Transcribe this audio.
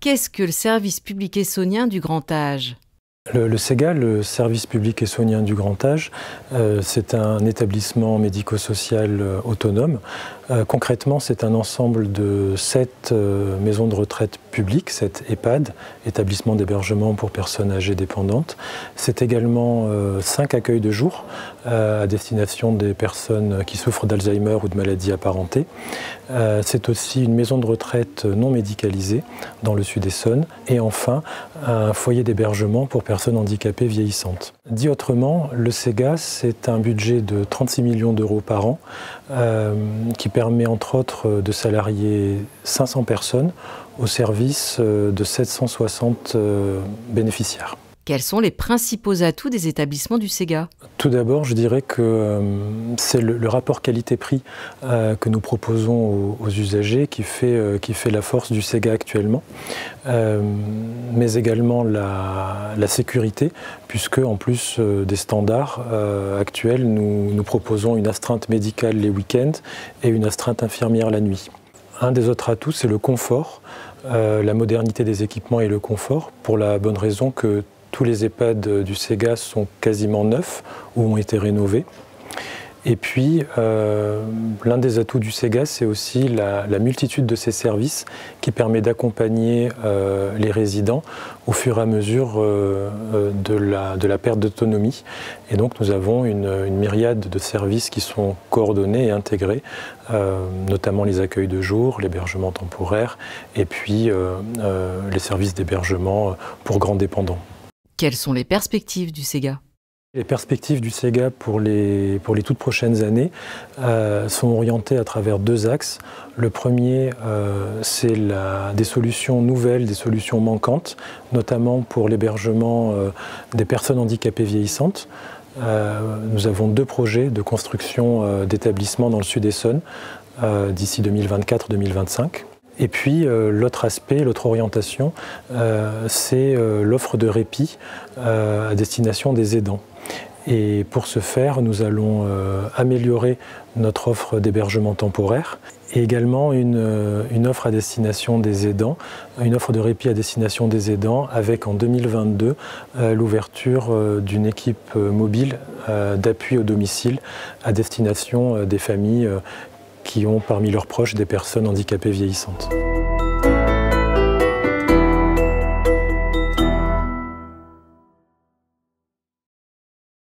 qu'est-ce que le service public essonnien du grand âge ? Le SEGA, le service public essonnien du grand âge, c'est un établissement médico-social autonome. Concrètement, c'est un ensemble de 7 maisons de retraite publiques, 7 EHPAD, établissements d'hébergement pour personnes âgées dépendantes. C'est également 5 accueils de jour à destination des personnes qui souffrent d'Alzheimer ou de maladies apparentées. C'est aussi une maison de retraite non médicalisée dans le Sud-Essonne. Et enfin, un foyer d'hébergement pour personnes handicapées vieillissantes. Dit autrement, le SEGA, c'est un budget de 36 millions d'euros par an qui permet entre autres de salarier 500 personnes au service de 760 bénéficiaires. Quels sont les principaux atouts des établissements du SEGA ? Tout d'abord, je dirais que c'est le rapport qualité-prix que nous proposons aux usagers qui fait la force du SEGA actuellement, mais également la sécurité, puisque en plus des standards actuels, nous proposons une astreinte médicale les week-ends et une astreinte infirmière la nuit. Un des autres atouts, c'est le confort, la modernité des équipements et le confort, pour la bonne raison que tous les EHPAD du SEGA sont quasiment neufs ou ont été rénovés. Et puis, l'un des atouts du SEGA, c'est aussi la multitude de ces services qui permet d'accompagner les résidents au fur et à mesure de la perte d'autonomie. Et donc, nous avons une myriade de services qui sont coordonnés et intégrés, notamment les accueils de jour, l'hébergement temporaire et puis les services d'hébergement pour grands dépendants. Quelles sont les perspectives du SEGA ? Les perspectives du SEGA pour les toutes prochaines années sont orientées à travers 2 axes. Le premier, c'est des solutions nouvelles, des solutions manquantes, notamment pour l'hébergement des personnes handicapées vieillissantes. Nous avons 2 projets de construction d'établissements dans le Sud-Essonne d'ici 2024-2025. Et puis l'autre aspect, l'autre orientation, c'est l'offre de répit à destination des aidants. Et pour ce faire, nous allons améliorer notre offre d'hébergement temporaire et également une offre à destination des aidants, une offre de répit à destination des aidants avec en 2022 l'ouverture d'une équipe mobile d'appui au domicile à destination des familles qui ont parmi leurs proches des personnes handicapées vieillissantes.